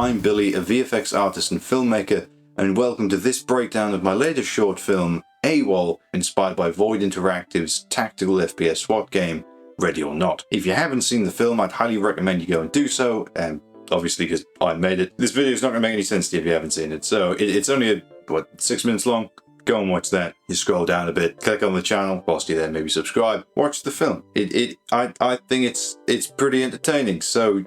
I'm Billy, a VFX artist and filmmaker, and welcome to this breakdown of my latest short film, AWOL, inspired by Void Interactive's tactical FPS SWAT game, Ready or Not. If you haven't seen the film, I'd highly recommend you go and do so, obviously because I made it. This video is not going to make any sense to you if you haven't seen it, so it's only, 6 minutes long? Go and watch that. You scroll down a bit, click on the channel, whilst you're there, maybe subscribe, watch the film. I think it's pretty entertaining, so,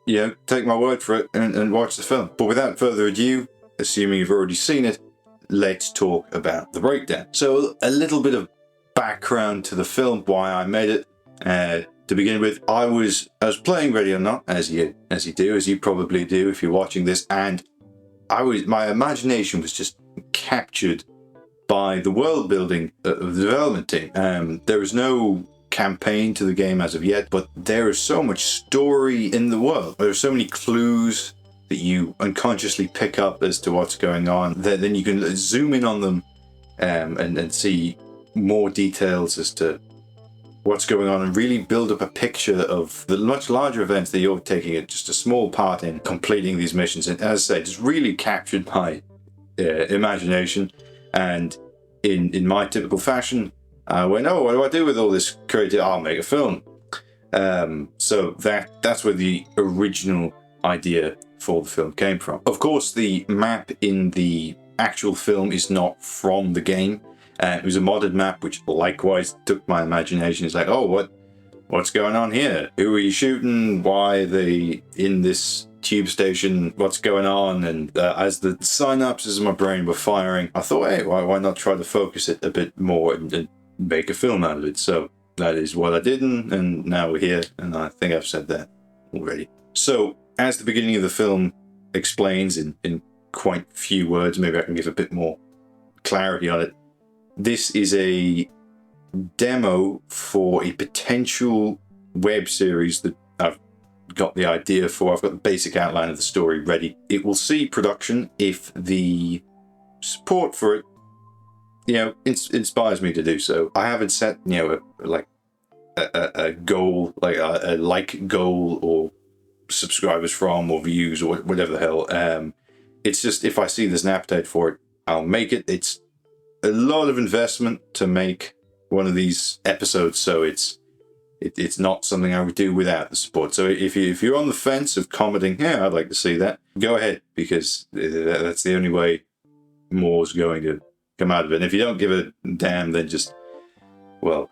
you know, take my word for it and watch the film. But without further ado, assuming you've already seen it, let's talk about the breakdown. So a little bit of background to the film, why I made it. To begin with, I was playing Ready or Not, as you probably do if you're watching this, and my imagination was just captured by the world building of the development team. There is no campaign to the game as of yet, but there is so much story in the world. There are so many clues that you unconsciously pick up as to what's going on, that then you can zoom in on them and see more details as to what's going on and really build up a picture of the much larger events that you're taking just a small part in completing these missions. And as I say, it's really captured my imagination. And in my typical fashion, I went, oh, what do I do with all this creative? I'll make a film. So that's where the original idea for the film came from. Of course, the map in the actual film is not from the game. It was a modded map, which likewise took my imagination. It's like, oh, what's going on here? Who are you shooting? Why are they in this tube station? What's going on? And as the synapses in my brain were firing, I thought, hey, why not try to focus it a bit more and make a film out of it? So that is what I did, and now we're here, and I think I've said that already. So as the beginning of the film explains in quite few words, maybe I can give a bit more clarity on it. This is a demo for a potential web series that I've got the idea for. I've got the basic outline of the story ready. It will see production if the support for it, you know, inspires me to do so. I haven't set, you know, a goal, like a like goal or subscribers from or views or whatever the hell. It's just if I see there's an appetite for it, I'll make it. It's a lot of investment to make one of these episodes, so it's not something I would do without the support. So if you're on the fence of commenting, yeah, I'd like to see that, go ahead, because that's the only way more is going to come out of it. And if you don't give a damn, then just, well,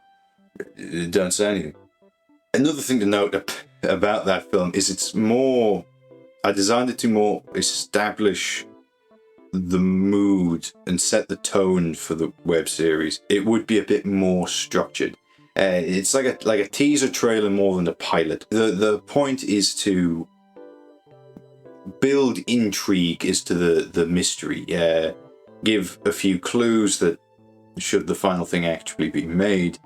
don't say anything. Another thing to note about that film is I designed it to more establish the mood and set the tone for the web series. It would be a bit more structured. It's like a teaser trailer more than a pilot. The point is to build intrigue as to the mystery. Give a few clues that should the final thing actually be made,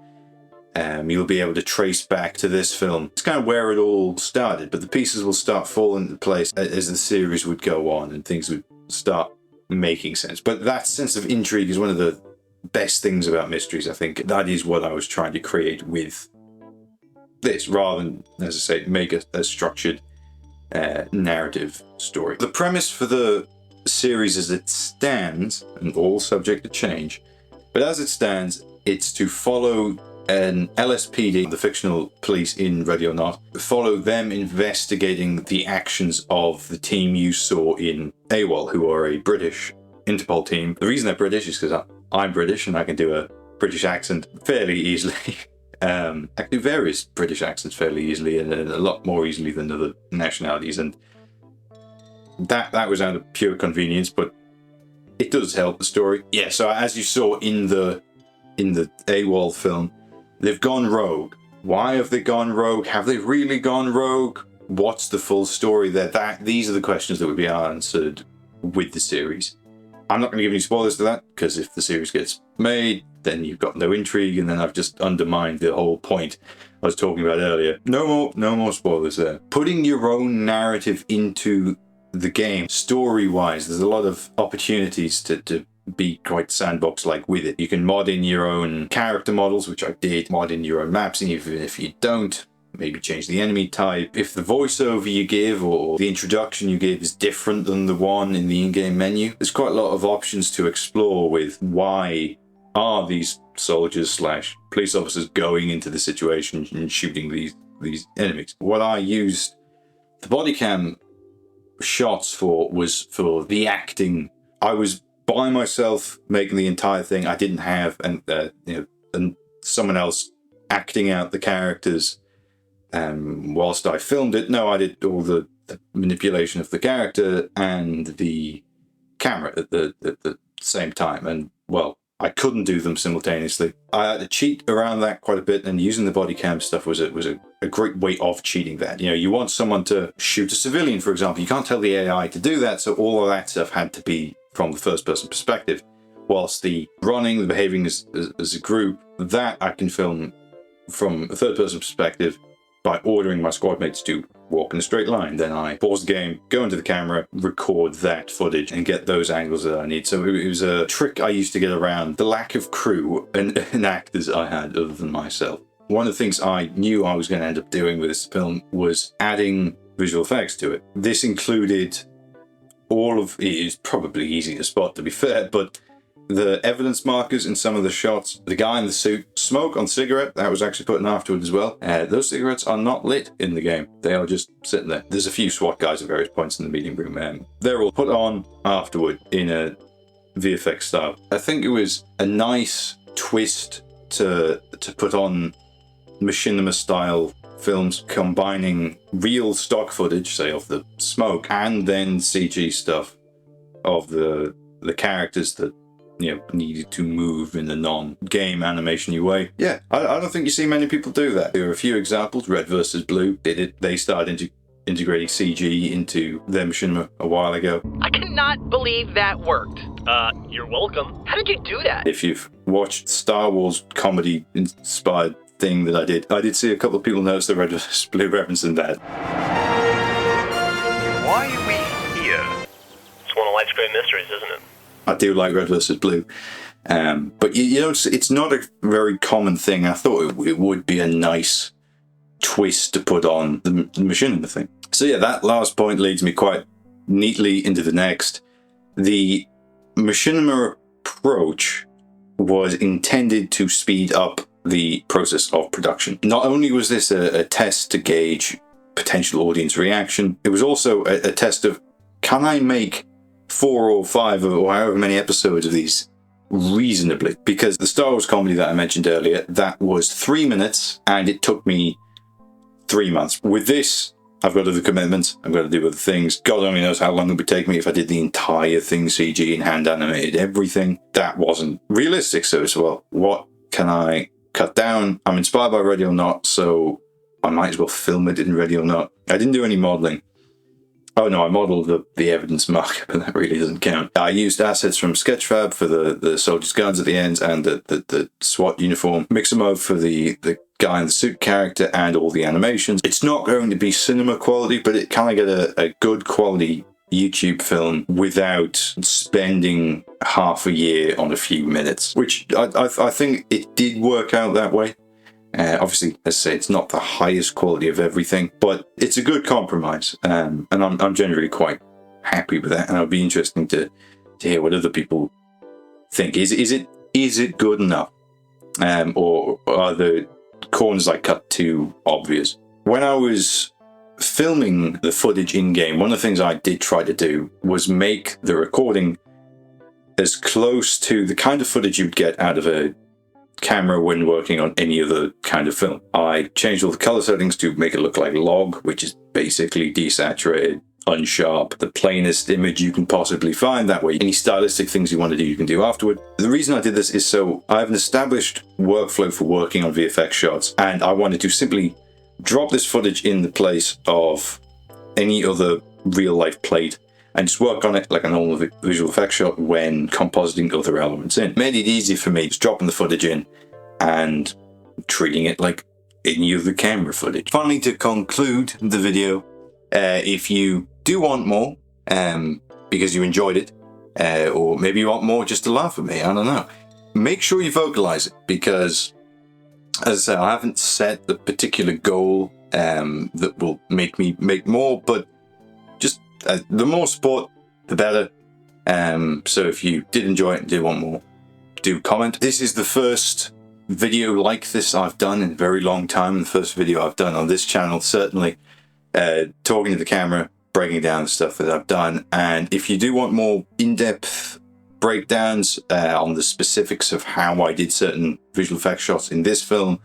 you'll be able to trace back to this film. It's kind of where it all started, but the pieces will start falling into place as the series would go on and things would start making sense. But that sense of intrigue is one of the best things about mysteries. I think that is what I was trying to create with this, rather than, as I say, make a structured narrative story. The premise for the series as it stands, and all subject to change, but as it stands, it's to follow an LSPD, the fictional police in Ready or Not, follow them investigating the actions of the team you saw in AWOL, who are a British Interpol team. The reason they're British is because I'm British and I can do a British accent fairly easily. I can do various British accents fairly easily, and a lot more easily than other nationalities, and that was out of pure convenience, but it does help the story. Yeah, so as you saw in the AWOL film, they've gone rogue. Why have they gone rogue? Have they really gone rogue? What's the full story there? These are the questions that would be answered with the series. I'm not going to give any spoilers to that, because if the series gets made, then you've got no intrigue, and then I've just undermined the whole point I was talking about earlier. No more spoilers there. Putting your own narrative into the game, story-wise, there's a lot of opportunities to be quite sandbox-like with it. You can mod in your own character models, which I did, mod in your own maps, and even if you don't, maybe change the enemy type. If the voiceover you give or the introduction you give is different than the one in the in-game menu, there's quite a lot of options to explore with why are these soldiers slash police officers going into the situation and shooting these enemies. What I used the body cam shots for was for the acting. I was by myself making the entire thing. I didn't have and someone else acting out the characters whilst I filmed it. No, I did all the manipulation of the character and the camera at the same time. And well, I couldn't do them simultaneously. I had to cheat around that quite a bit, and using the body cam stuff was a great way of cheating that. You know, you want someone to shoot a civilian, for example. You can't tell the AI to do that, so all of that stuff had to be from the first-person perspective. Whilst the running, the behaving as a group, that I can film from a third-person perspective by ordering my squad mates to walk in a straight line. Then I pause the game, go into the camera, record that footage, and get those angles that I need. So it was a trick I used to get around the lack of crew and actors I had other than myself. One of the things I knew I was going to end up doing with this film was adding visual effects to it. This included all of, it is probably easy to spot to be fair, but the evidence markers in some of the shots, the guy in the suit, smoke on cigarette, that was actually put in afterwards as well. Those cigarettes are not lit in the game. They are just sitting there. There's a few SWAT guys at various points in the meeting room. They're all put on afterward in a VFX style. I think it was a nice twist to put on machinima style films, combining real stock footage, say of the smoke, and then CG stuff of the characters that needed to move in a non-game animation-y way. Yeah, I don't think you see many people do that. There are a few examples. Red vs. Blue did it. They started integrating CG into their machinima a while ago. I cannot believe that worked. You're welcome. How did you do that? If you've watched Star Wars comedy-inspired thing that I did see a couple of people notice the Red vs. Blue reference in that. Why are we here? It's one of life's great mysteries, isn't it? I do like Red vs. Blue, but it's not a very common thing. I thought it would be a nice twist to put on the machinima thing. So yeah, that last point leads me quite neatly into the next. The machinima approach was intended to speed up the process of production. Not only was this a test to gauge potential audience reaction, it was also a test of, can I make 4 or 5 or however many episodes of these reasonably? Because the Star Wars comedy that I mentioned earlier, that was 3 minutes and it took me 3 months. With this, I've got other commitments, I've got to do other things. God only knows how long it would take me if I did the entire thing CG and hand animated everything. That wasn't realistic, so it's, well, what can I cut down? I'm inspired by Ready or Not, so I might as well film it in Ready or Not. I didn't do any modeling. Oh no, I modelled the evidence marker, but that really doesn't count. I used assets from Sketchfab for the soldiers' guns at the ends and the SWAT uniform. Mixamo for the guy in the suit character and all the animations. It's not going to be cinema quality, but it can get a good quality YouTube film without spending half a year on a few minutes, which I think it did work out that way. Obviously, as I say, it's not the highest quality of everything, but it's a good compromise, and I'm generally quite happy with that. And it'll be interesting to hear what other people think. Is it good enough, or are the corners I cut too obvious? When I was filming the footage in game, one of the things I did try to do was make the recording as close to the kind of footage you'd get out of a camera when working on any other kind of film. I changed all the color settings to make it look like log, which is basically desaturated, unsharp, the plainest image you can possibly find. That way, any stylistic things you want to do, you can do afterward. The reason I did this is so I have an established workflow for working on VFX shots, and I wanted to simply drop this footage in the place of any other real life plate and just work on it like a normal visual effects shot when compositing other elements in. Made it easy for me just dropping the footage in and treating it like any other camera footage. Finally, to conclude the video, if you do want more because you enjoyed it, or maybe you want more just to laugh at me, I don't know, make sure you vocalize it, because as I said, I haven't set the particular goal that will make me make more, but just the more support, the better. So if you did enjoy it and do want more, do comment. This is the first video like this I've done in a very long time, the first video I've done on this channel, certainly, talking to the camera, breaking down the stuff that I've done. And if you do want more in-depth breakdowns on the specifics of how I did certain visual effects shots in this film,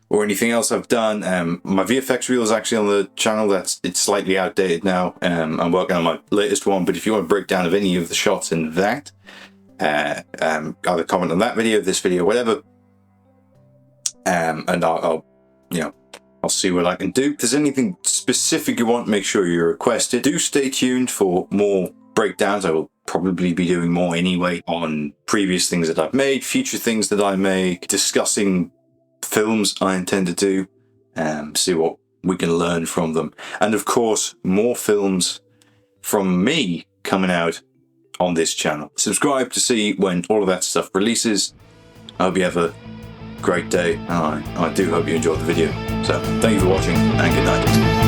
or anything else I've done, my VFX reel is actually on the channel. It's slightly outdated now. I'm working on my latest one, but if you want a breakdown of any of the shots in that, either comment on that video, this video, whatever, and I'll see what I can do. If there's anything specific you want, make sure you request it. Do stay tuned for more breakdowns. I will probably be doing more anyway on previous things that I've made, future things that I make, discussing films I intend to do, see what we can learn from them. And of course, more films from me coming out on this channel. Subscribe to see when all of that stuff releases. I hope you have a great day, and I do hope you enjoyed the video. So thank you for watching, and good night.